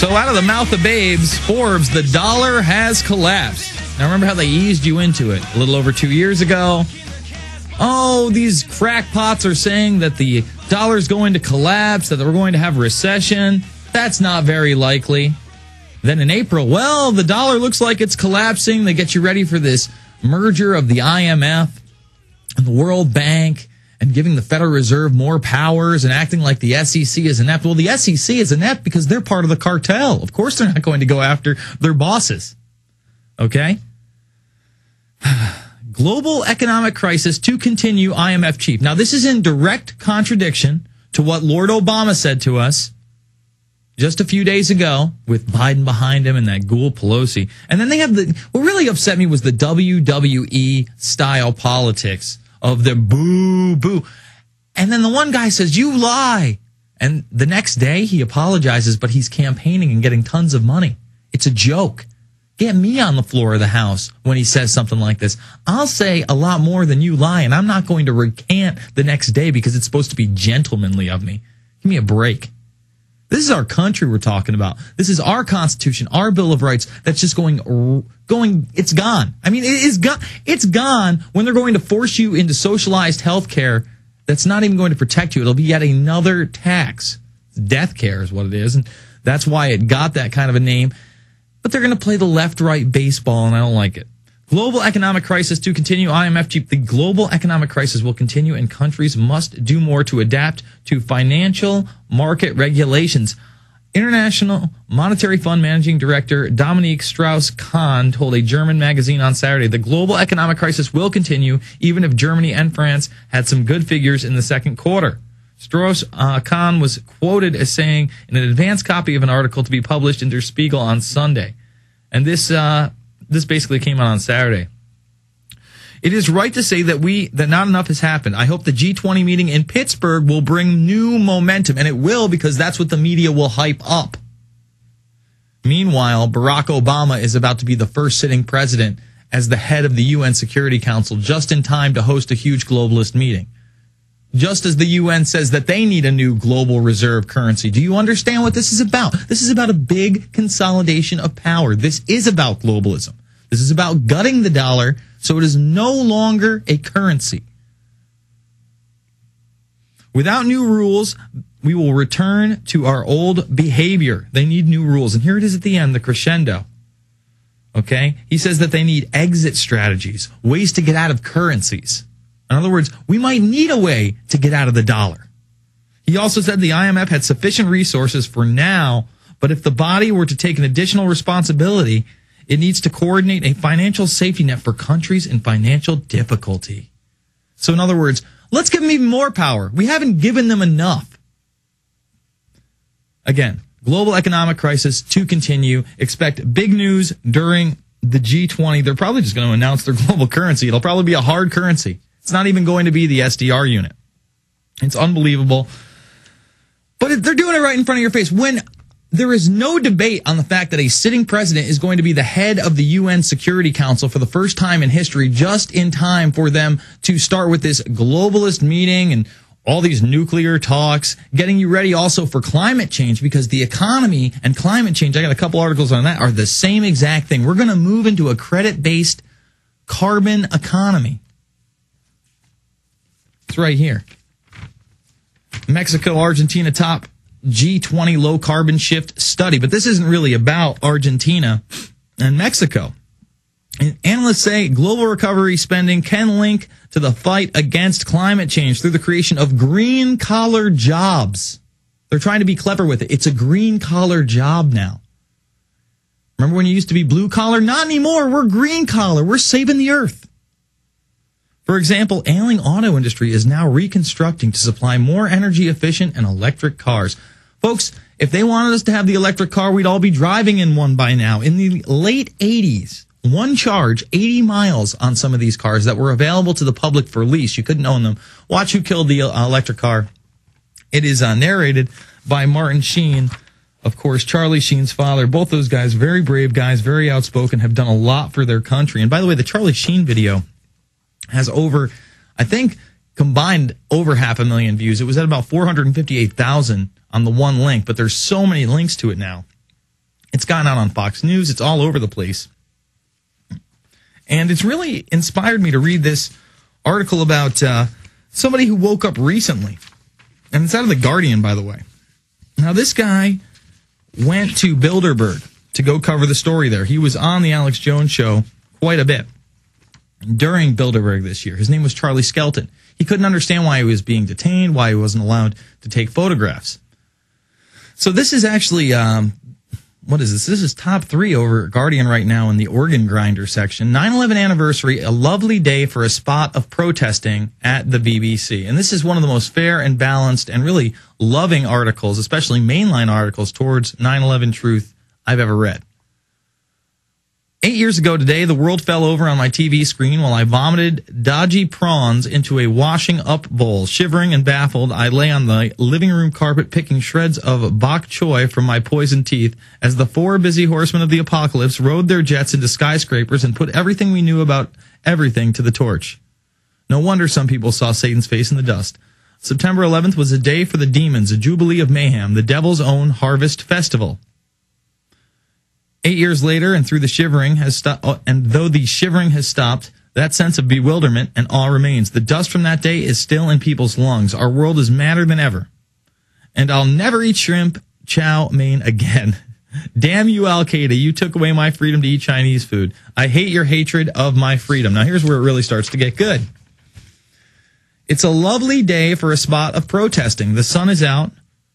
So out of the mouth of babes, Forbes, the dollar has collapsed. Now remember how they eased you into it a little over 2 years ago? Oh, these crackpots are saying that the dollar's going to collapse, that we're going to have a recession. That's not very likely. Then in April, well, the dollar looks like it's collapsing. They get you ready for this merger of the IMF and the World Bank and giving the Federal Reserve more powers and acting like the SEC is inept. Well, the SEC is inept because they're part of the cartel. Of course, they're not going to go after their bosses. Okay? Global economic crisis to continue, IMF chief. Now, this is in direct contradiction to what Lord Obama said to us just a few days ago with Biden behind him and that ghoul Pelosi. And then they have what really upset me was the WWE style politics of the boo, boo. And then the one guy says, you lie. And the next day he apologizes, but he's campaigning and getting tons of money. It's a joke. Get me on the floor of the House when he says something like this. I'll say a lot more than you lie, and I'm not going to recant the next day because it's supposed to be gentlemanly of me. Give me a break. This is our country we're talking about. This is our Constitution, our Bill of Rights that's just going, it's gone. I mean, it is gone. It's gone when they're going to force you into socialized health care that's not even going to protect you. It'll be yet another tax. Death care is what it is, and that's why it got that kind of a name. But they're going to play the left-right baseball, and I don't like it. Global economic crisis to continue. IMF chief, the global economic crisis will continue, and countries must do more to adapt to financial market regulations. International Monetary Fund Managing Director Dominique Strauss-Kahn told a German magazine on Saturday the global economic crisis will continue even if Germany and France had some good figures in the second quarter. Strauss-Kahn was quoted as saying in an advance copy of an article to be published in Der Spiegel on Sunday. And this basically came out on Saturday. It is right to say that not enough has happened. I hope the G20 meeting in Pittsburgh will bring new momentum, and it will because that's what the media will hype up. Meanwhile, Barack Obama is about to be the first sitting president as the head of the UN Security Council just in time to host a huge globalist meeting. Just as the UN says that they need a new global reserve currency. Do you understand what this is about? This is about a big consolidation of power. This is about globalism. This is about gutting the dollar so it is no longer a currency. Without new rules, we will return to our old behavior. They need new rules. And here it is at the end, the crescendo. Okay? He says that they need exit strategies, ways to get out of currencies. In other words, we might need a way to get out of the dollar. He also said the IMF had sufficient resources for now, but if the body were to take an additional responsibility, it needs to coordinate a financial safety net for countries in financial difficulty. So in other words, let's give them even more power. We haven't given them enough. Again, global economic crisis to continue. Expect big news during the G20. They're probably just going to announce their global currency. It'll probably be a hard currency. It's not even going to be the SDR unit. It's unbelievable. But they're doing it right in front of your face. When there is no debate on the fact that a sitting president is going to be the head of the UN Security Council for the first time in history, just in time for them to start with this globalist meeting and all these nuclear talks, getting you ready also for climate change, because the economy and climate change, I got a couple articles on that, are the same exact thing. We're going to move into a credit-based carbon economy. It's right here. Mexico, Argentina top G20 low carbon shift study. But this isn't really about Argentina and Mexico. And analysts say global recovery spending can link to the fight against climate change through the creation of green collar jobs. They're trying to be clever with it. It's a green collar job now. Remember when you used to be blue collar? Not anymore. We're green collar. We're saving the earth. For example, ailing auto industry is now reconstructing to supply more energy efficient and electric cars. Folks, if they wanted us to have the electric car, we'd all be driving in one by now. In the late 80s, one charge, 80 miles on some of these cars that were available to the public for lease. You couldn't own them. Watch Who Killed the Electric Car. It is narrated by Martin Sheen, of course, Charlie Sheen's father. Both those guys, very brave guys, very outspoken, have done a lot for their country. And by the way, the Charlie Sheen video has over, I think, combined over 500,000 views. It was at about 458,000 on the one link, but there's so many links to it now. It's gotten out on Fox News. It's all over the place. And it's really inspired me to read this article about somebody who woke up recently. And it's out of The Guardian, by the way. Now, this guy went to Bilderberg to go cover the story there. He was on the Alex Jones show quite a bit during Bilderberg this year. His name was Charlie Skelton. He couldn't understand why he was being detained, why he wasn't allowed to take photographs. So this is actually, what is this? This is top 3 over Guardian right now in the organ grinder section. 9/11 anniversary, a lovely day for a spot of protesting at the BBC. And this is one of the most fair and balanced and really loving articles, especially mainline articles towards 9/11 truth I've ever read. 8 years ago today, the world fell over on my TV screen while I vomited dodgy prawns into a washing up bowl. Shivering and baffled, I lay on the living room carpet picking shreds of bok choy from my poisoned teeth as the 4 busy horsemen of the apocalypse rode their jets into skyscrapers and put everything we knew about everything to the torch. No wonder some people saw Satan's face in the dust. September 11th was a day for the demons, a jubilee of mayhem, the devil's own harvest festival. 8 years later, and though the shivering has stopped, that sense of bewilderment and awe remains. The dust from that day is still in people's lungs. Our world is madder than ever. And I'll never eat shrimp chow mein again. Damn you, Al-Qaeda. You took away my freedom to eat Chinese food. I hate your hatred of my freedom. Now, here's where it really starts to get good. It's a lovely day for a spot of protesting. The sun is out,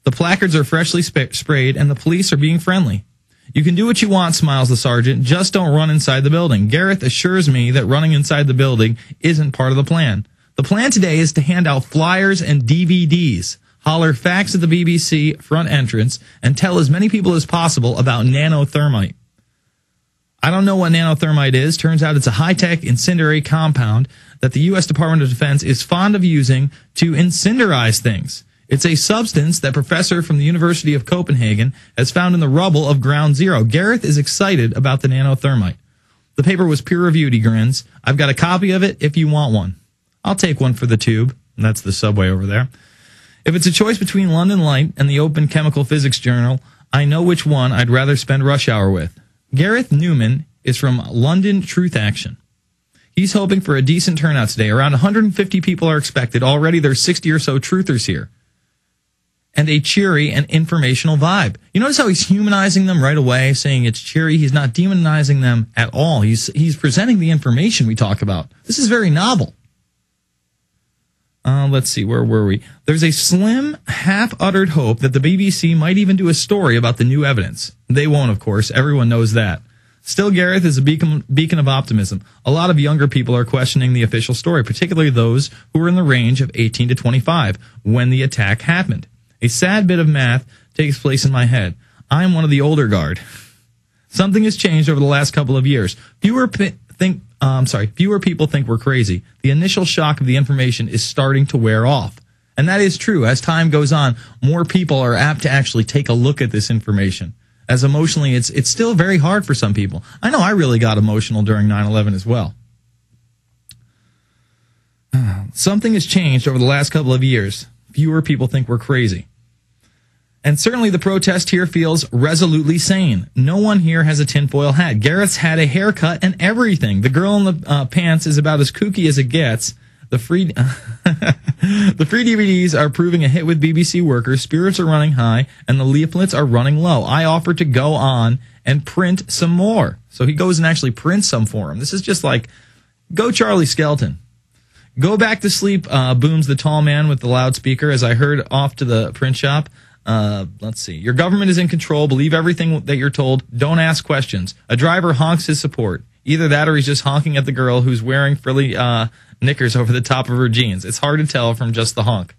the placards are freshly sprayed, and the police are being friendly. You can do what you want, smiles the sergeant. Just don't run inside the building. Gareth assures me that running inside the building isn't part of the plan. The plan today is to hand out flyers and DVDs, holler facts at the BBC front entrance, and tell as many people as possible about nanothermite. I don't know what nanothermite is. Turns out it's a high-tech incendiary compound that the U.S. Department of Defense is fond of using to incenderize things. It's a substance that professor from the University of Copenhagen has found in the rubble of Ground Zero. Gareth is excited about the nanothermite. The paper was peer-reviewed, he grins. I've got a copy of it if you want one. I'll take one for the tube. And that's the subway over there. If it's a choice between London Light and the Open Chemical Physics Journal, I know which one I'd rather spend rush hour with. Gareth Newman is from London Truth Action. He's hoping for a decent turnout today. Around 150 people are expected. Already there's 60 or so truthers here. And a cheery and informational vibe. You notice how he's humanizing them right away, saying it's cheery. He's not demonizing them at all. He's presenting the information we talk about. This is very novel. Let's see, where were we? There's a slim, half-uttered hope that the BBC might even do a story about the new evidence. They won't, of course. Everyone knows that. Still, Gareth is a beacon of optimism. A lot of younger people are questioning the official story, particularly those who were in the range of 18 to 25 when the attack happened. A sad bit of math takes place in my head. I'm one of the older guard. Something has changed over the last couple of years. Fewer people think we're crazy. The initial shock of the information is starting to wear off. And that is true. As time goes on, more people are apt to actually take a look at this information. As emotionally, it's still very hard for some people. I know I really got emotional during 9/11 as well. Something has changed over the last couple of years. Fewer people think we're crazy. And certainly the protest here feels resolutely sane. No one here has a tinfoil hat. Gareth's had a haircut and everything. The girl in the pants is about as kooky as it gets. The free DVDs are proving a hit with BBC workers. Spirits are running high, and the leaflets are running low. I offered to go on and print some more. So he goes and actually prints some for him. This is just like, go Charlie Skelton. Go back to sleep, booms the tall man with the loudspeaker as I heard off to the print shop. Let's see. Your government is in control. Believe everything that you're told. Don't ask questions. A driver honks his support. Either that or he's just honking at the girl who's wearing frilly knickers over the top of her jeans. It's hard to tell from just the honk.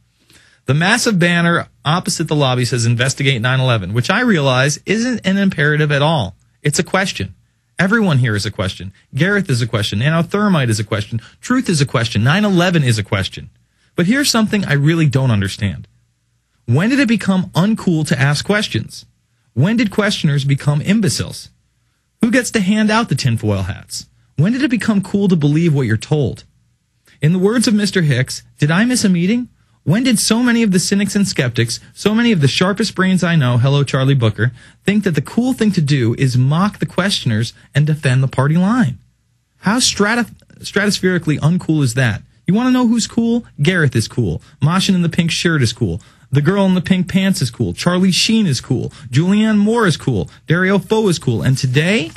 The massive banner opposite the lobby says investigate 9/11, which I realize isn't an imperative at all. It's a question. Everyone here is a question. Gareth is a question. Nanothermite is a question. Truth is a question. 9/11 is a question. But here's something I really don't understand. When did it become uncool to ask questions? When did questioners become imbeciles? Who gets to hand out the tinfoil hats? When did it become cool to believe what you're told? In the words of Mr. Hicks, did I miss a meeting? When did so many of the cynics and skeptics, so many of the sharpest brains I know, hello Charlie Booker, think that the cool thing to do is mock the questioners and defend the party line? How stratospherically uncool is that? You want to know who's cool? Gareth is cool. Mashin in the pink shirt is cool. The girl in the pink pants is cool. Charlie Sheen is cool. Julianne Moore is cool. Dario Fo is cool. And today,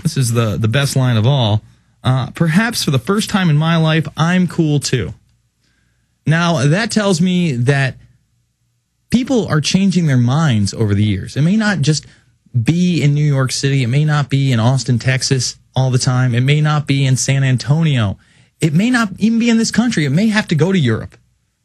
this is the best line of all, perhaps for the first time in my life, I'm cool too. Now, that tells me that people are changing their minds over the years. It may not just be in New York City. It may not be in Austin, Texas all the time. It may not be in San Antonio. It may not even be in this country. It may have to go to Europe.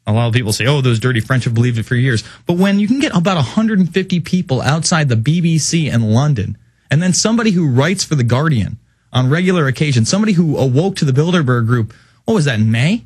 A lot of people say, oh, those dirty French have believed it for years. But when you can get about 150 people outside the BBC in London, and then somebody who writes for The Guardian on regular occasion, somebody who awoke to the Bilderberg Group, what was that, in May?